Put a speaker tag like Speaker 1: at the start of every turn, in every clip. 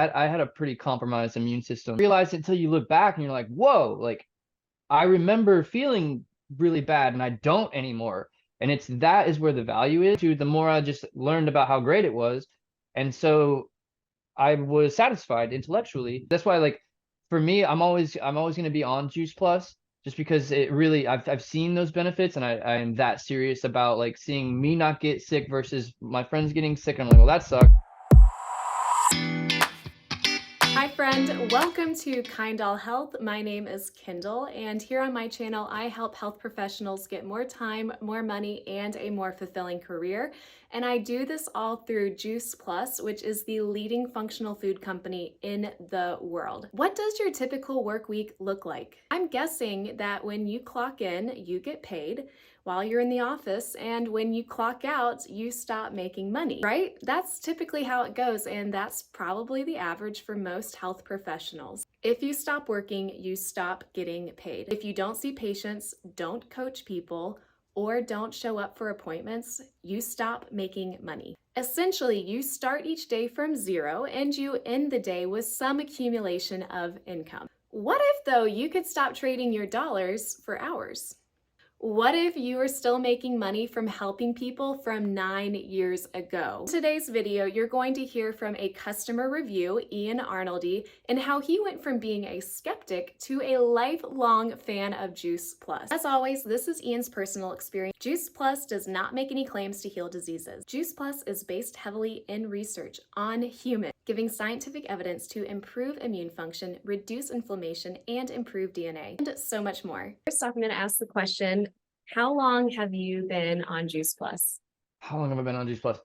Speaker 1: I had a pretty compromised immune system. Realize it until you look back and you're like, whoa, like I remember feeling really bad and I don't anymore. And it's that is where the value is to the more I just learned about how great it was. And so I was satisfied intellectually. That's why like for me, I'm always gonna be on Juice Plus just because it really I've seen those benefits and I am that serious about like seeing me not get sick versus my friends getting sick. I'm like, well, that sucks.
Speaker 2: Hi friend, welcome to Kindall Health. My name is Kendall, and here on my channel I help health professionals get more time, more money, and a more fulfilling career. And I do this all through Juice Plus, which is the leading functional food company in the world. What does your typical work week look like? I'm guessing that when you clock in, you get paid while you're in the office, and when you clock out, you stop making money, right? That's typically how it goes, and that's probably the average for most health professionals. If you stop working, you stop getting paid. If you don't see patients, don't coach people, or don't show up for appointments, you stop making money. Essentially, you start each day from zero and you end the day with some accumulation of income. What if, though, you could stop trading your dollars for hours? What if you are still making money from helping people from 9 years ago? In today's video, you're going to hear from a customer review, Ian Arnoldy, and how he went from being a skeptic to a lifelong fan of Juice Plus. As always, this is Ian's personal experience. Juice Plus does not make any claims to heal diseases. Juice Plus is based heavily in research on humans, giving scientific evidence to improve immune function, reduce inflammation, and improve DNA, and so much more. First off, I'm going to ask the question, how long have you been on Juice Plus?
Speaker 1: How long have I been on Juice Plus?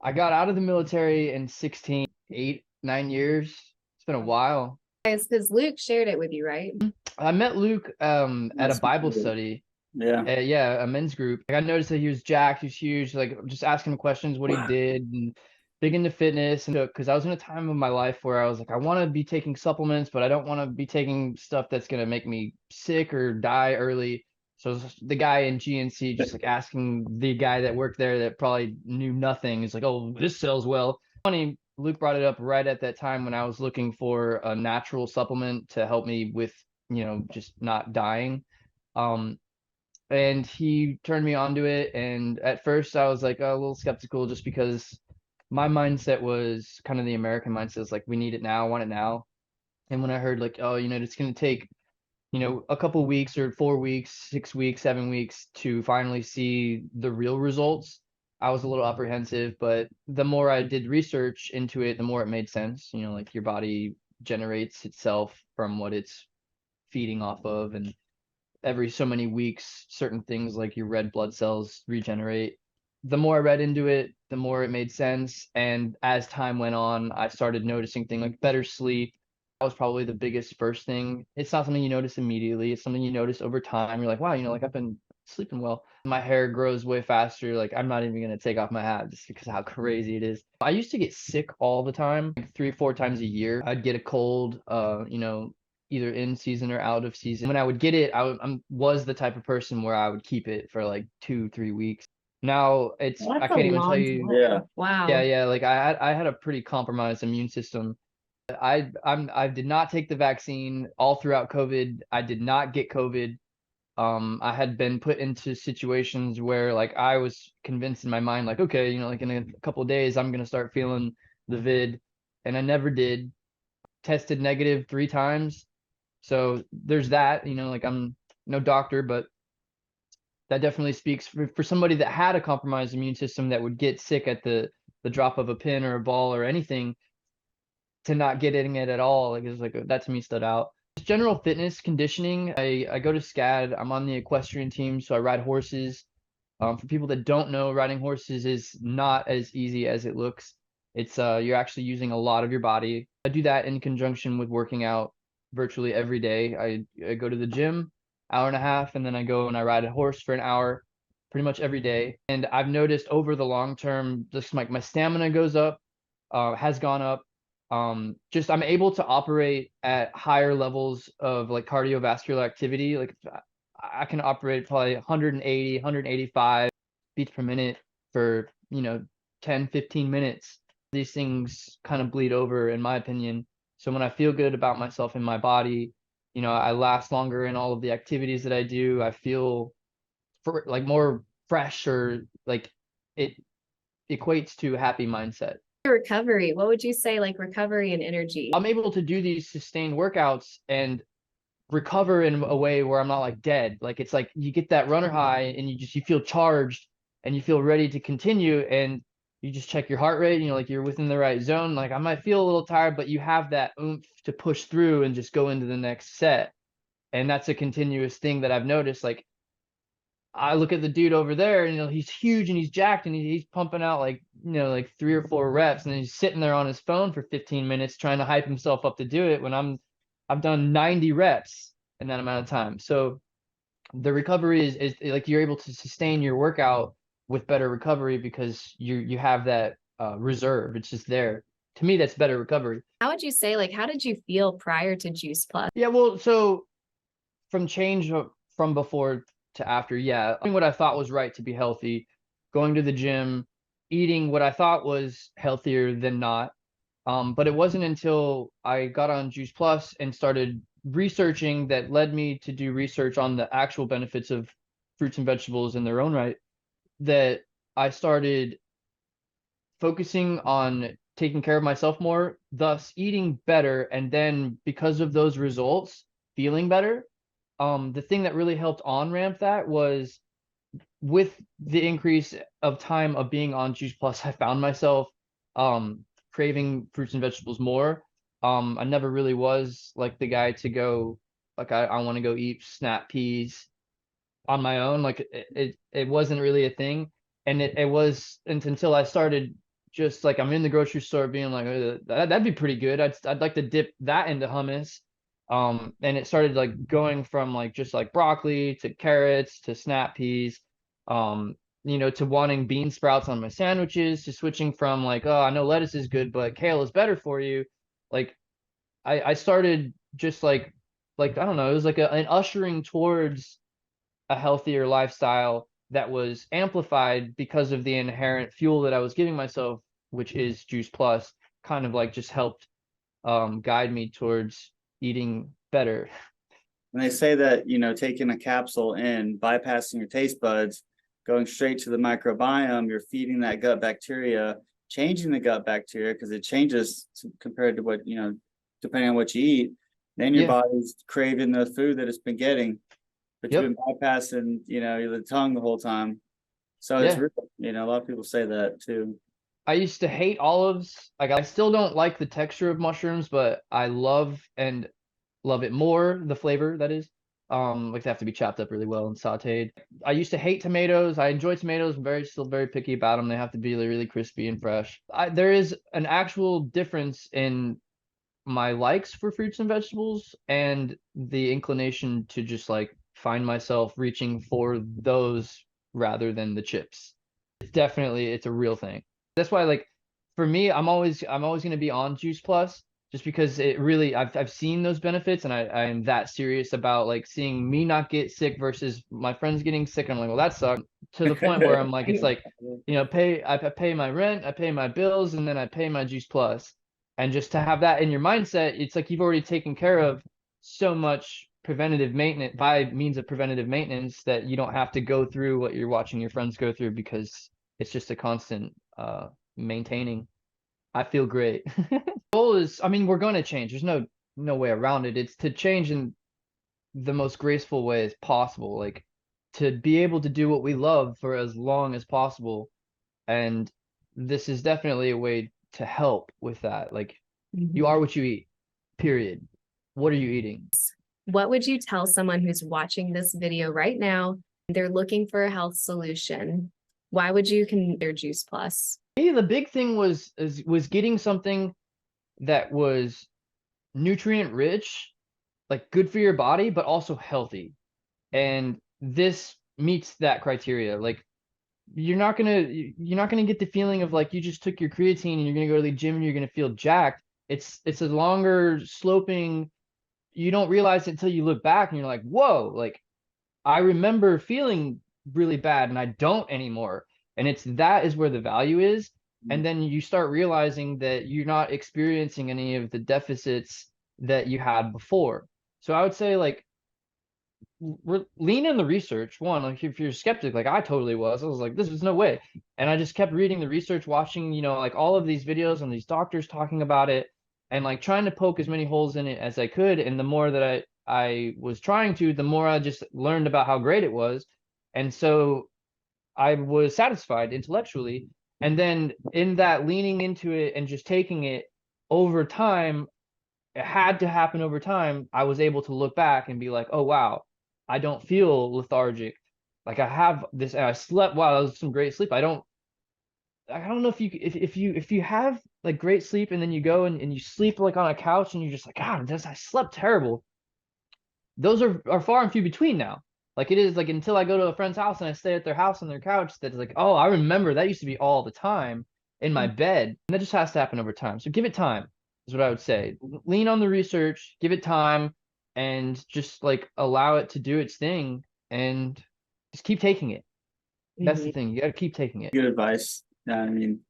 Speaker 1: I got out of the military in 16, 8, 9 years. It's been a while.
Speaker 2: It's because Luke shared it with you, right?
Speaker 1: I met Luke at a
Speaker 3: That's
Speaker 1: Bible
Speaker 3: cool.
Speaker 1: study.
Speaker 3: Yeah.
Speaker 1: Yeah, a men's group. Like I noticed that he was jacked, he was huge, like just asking him questions, what he did, and big into fitness. And because I was in a time of my life where I was like, I want to be taking supplements, but I don't want to be taking stuff that's gonna make me sick or die early. So the guy in GNC just like asking the guy that worked there that probably knew nothing. He's like, oh, this sells well. Funny, Luke brought it up right at that time when I was looking for a natural supplement to help me with, just not dying. Um, and he turned me onto it. And at first I was like a little skeptical just because my mindset was kind of the American mindset, is like we need it now, want it now. And when I heard like, oh, it's going to take, a couple weeks or 4 weeks, 6 weeks, 7 weeks to finally see the real results, I was a little apprehensive. But the more I did research into it, the more it made sense. Like your body generates itself from what it's feeding off of, and every so many weeks, certain things like your red blood cells regenerate. The more I read into it, the more it made sense. And as time went on, I started noticing things like better sleep. That was probably the biggest first thing. It's not something you notice immediately. It's something you notice over time. You're like, wow, like I've been sleeping well. My hair grows way faster. Like I'm not even gonna take off my hat just because of how crazy it is. I used to get sick all the time, like 3 or 4 times a year. I'd get a cold, either in season or out of season. When I would get it, was the type of person where I would keep it for like 2, 3 weeks. Now
Speaker 2: Well,
Speaker 1: I
Speaker 2: that's a
Speaker 1: can't even tell
Speaker 2: long
Speaker 1: you.
Speaker 2: time.
Speaker 3: Yeah.
Speaker 1: Yeah,
Speaker 2: Wow.
Speaker 1: yeah. Like I had a pretty compromised immune system. I did not take the vaccine all throughout COVID. I did not get COVID. I had been put into situations where like I was convinced in my mind, like, okay, like in a couple of days I'm gonna start feeling the vid, and I never did. Tested negative 3 times. So there's that. Like I'm no doctor, but that definitely speaks for somebody that had a compromised immune system that would get sick at the drop of a pin or a ball or anything, to not getting it at all. Like it's like that to me stood out. Just general fitness conditioning. I go to SCAD. I'm on the equestrian team, so I ride horses. For people that don't know, riding horses is not as easy as it looks. It's you're actually using a lot of your body. I do that in conjunction with working out virtually every day. I go to the gym, hour and a half, and then I go and I ride a horse for an hour pretty much every day. And I've noticed over the long term, just like my stamina goes up, has gone up. Just I'm able to operate at higher levels of like cardiovascular activity. Like I can operate probably 180, 185 beats per minute for, 10, 15 minutes. These things kind of bleed over, in my opinion. So when I feel good about myself and my body, I last longer in all of the activities that I do. I feel like more fresh, or like it equates to a happy mindset.
Speaker 2: Recovery, what would you say, like recovery and energy?
Speaker 1: I'm able to do these sustained workouts and recover in a way where I'm not like dead. Like it's like you get that runner high and you feel charged and you feel ready to continue, and you just check your heart rate, like you're within the right zone. Like I might feel a little tired, but you have that oomph to push through and just go into the next set. And that's a continuous thing that I've noticed. Like I look at the dude over there, and he's huge and he's jacked, and he's pumping out like like 3 or 4 reps, and then he's sitting there on his phone for 15 minutes trying to hype himself up to do it when I've done 90 reps in that amount of time. So the recovery is like you're able to sustain your workout with better recovery because you have that reserve. It's just there. To me, that's better recovery.
Speaker 2: How would you say, like, how did you feel prior to Juice Plus?
Speaker 1: Yeah, well, so from change from before to after, yeah, doing what I thought was right to be healthy, going to the gym, eating what I thought was healthier than not. But it wasn't until I got on Juice Plus and started researching that led me to do research on the actual benefits of fruits and vegetables in their own right, that I started focusing on taking care of myself more, thus eating better, and then because of those results, feeling better. The thing that really helped on ramp that was with the increase of time of being on Juice Plus, I found myself craving fruits and vegetables more. I never really was like the guy to go like I want to go eat snap peas on my own. Like it wasn't really a thing. And it was until I started just like I'm in the grocery store being like that'd be pretty good. I'd like to dip that into hummus. And it started like going from like just like broccoli to carrots to snap peas, to wanting bean sprouts on my sandwiches, to switching from like, oh, I know lettuce is good, but kale is better for you. Like I started just like I don't know, it was like an ushering towards a healthier lifestyle that was amplified because of the inherent fuel that I was giving myself, which is Juice Plus, kind of like just helped guide me towards eating better.
Speaker 3: And they say that, taking a capsule in, bypassing your taste buds, going straight to the microbiome, you're feeding that gut bacteria, changing the gut bacteria because it changes compared to what, depending on what you eat. Then your body's craving the food that it's been getting, but you've been bypassing, the tongue the whole time. So it's real, a lot of people say that too.
Speaker 1: I used to hate olives. Like I still don't like the texture of mushrooms, but I love it more, the flavor that is. Like they have to be chopped up really well and sauteed. I used to hate tomatoes. I enjoy tomatoes. I'm still very picky about them. They have to be really crispy and fresh. There is an actual difference in my likes for fruits and vegetables and the inclination to just like find myself reaching for those rather than the chips. It's a real thing. That's why, like, for me, I'm always going to be on Juice Plus, just because it really I've seen those benefits, and I am that serious about like seeing me not get sick versus my friends getting sick. I'm like, well, that sucks, to the point where I'm like, it's like, I pay my rent, I pay my bills, and then I pay my Juice Plus. And just to have that in your mindset, it's like you've already taken care of so much preventative maintenance by means of preventative maintenance that you don't have to go through what you're watching your friends go through, because it's just a constant maintaining. I feel great. Goal is, I mean, we're going to change. There's no way around it. It's to change in the most graceful way as possible, like to be able to do what we love for as long as possible. And this is definitely a way to help with that. Like you are what you eat, period. What are you eating?
Speaker 2: What would you tell someone who's watching this video right now? They're looking for a health solution. Why would you consider Juice Plus?
Speaker 1: The big thing was getting something that was nutrient rich, like good for your body, but also healthy. And this meets that criteria. Like you're not gonna get the feeling of like you just took your creatine and you're gonna go to the gym and you're gonna feel jacked. It's a longer sloping. You don't realize it until you look back and you're like, whoa, like I remember feeling really bad and I don't anymore. And that is where the value is. And then you start realizing that you're not experiencing any of the deficits that you had before. So I would say like lean in the research. One, like if you're a skeptic, like I totally was, I was like, this is no way. And I just kept reading the research, watching, like all of these videos and these doctors talking about it, and like trying to poke as many holes in it as I could. And the more that I was trying to, the more I just learned about how great it was. And so I was satisfied intellectually. And then in that leaning into it and just taking it over time, it had to happen over time. I was able to look back and be like, oh wow, I don't feel lethargic. Like I have this, and I slept. Wow, that was some great sleep. I don't know if you have like great sleep and then you go and you sleep like on a couch and you're just like, God, I slept terrible. Those are far and few between now. Like it is like until I go to a friend's house and I stay at their house on their couch, that's like, oh, I remember that used to be all the time in my bed. And that just has to happen over time. So give it time, is what I would say. Lean on the research, give it time, and just like allow it to do its thing and just keep taking it. That's the thing. You gotta keep taking it.
Speaker 3: Good advice. I mean,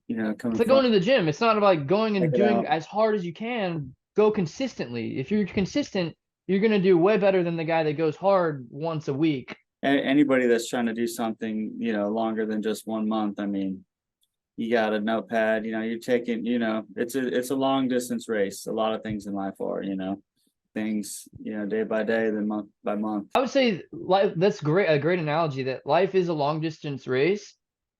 Speaker 1: It's
Speaker 3: coming
Speaker 1: like
Speaker 3: from
Speaker 1: going to the gym. It's not about like going
Speaker 3: check
Speaker 1: and
Speaker 3: it
Speaker 1: doing
Speaker 3: out.
Speaker 1: as hard as you can. Go consistently. If you're consistent, you're gonna do way better than the guy that goes hard once a week.
Speaker 3: Anybody that's trying to do something, longer than just 1 month, I mean, you got a notepad, you're taking, it's a long distance race. A lot of things in life are, things, day by day, then month by month.
Speaker 1: I would say life, that's great, a great analogy that life is a long distance race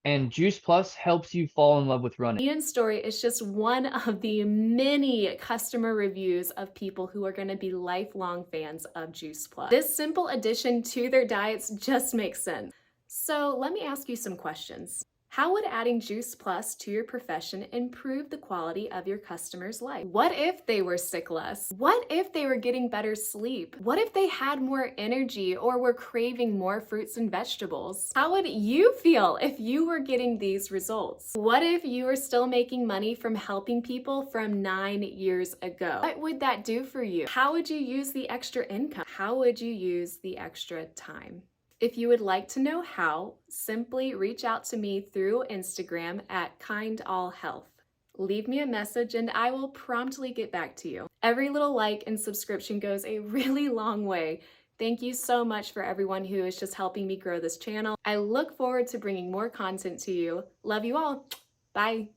Speaker 1: and Juice Plus helps you fall in love with running.
Speaker 2: Ian's story is just one of the many customer reviews of people who are going to be lifelong fans of Juice Plus. This simple addition to their diets just makes sense. So let me ask you some questions. How would adding Juice Plus to your profession improve the quality of your customer's life? What if they were sick less? What if they were getting better sleep? What if they had more energy or were craving more fruits and vegetables? How would you feel if you were getting these results? What if you were still making money from helping people from 9 years ago? What would that do for you? How would you use the extra income? How would you use the extra time? If you would like to know how, simply reach out to me through Instagram at kindallhealth. Leave me a message and I will promptly get back to you. Every little like and subscription goes a really long way. Thank you so much for everyone who is just helping me grow this channel. I look forward to bringing more content to you. Love you all. Bye.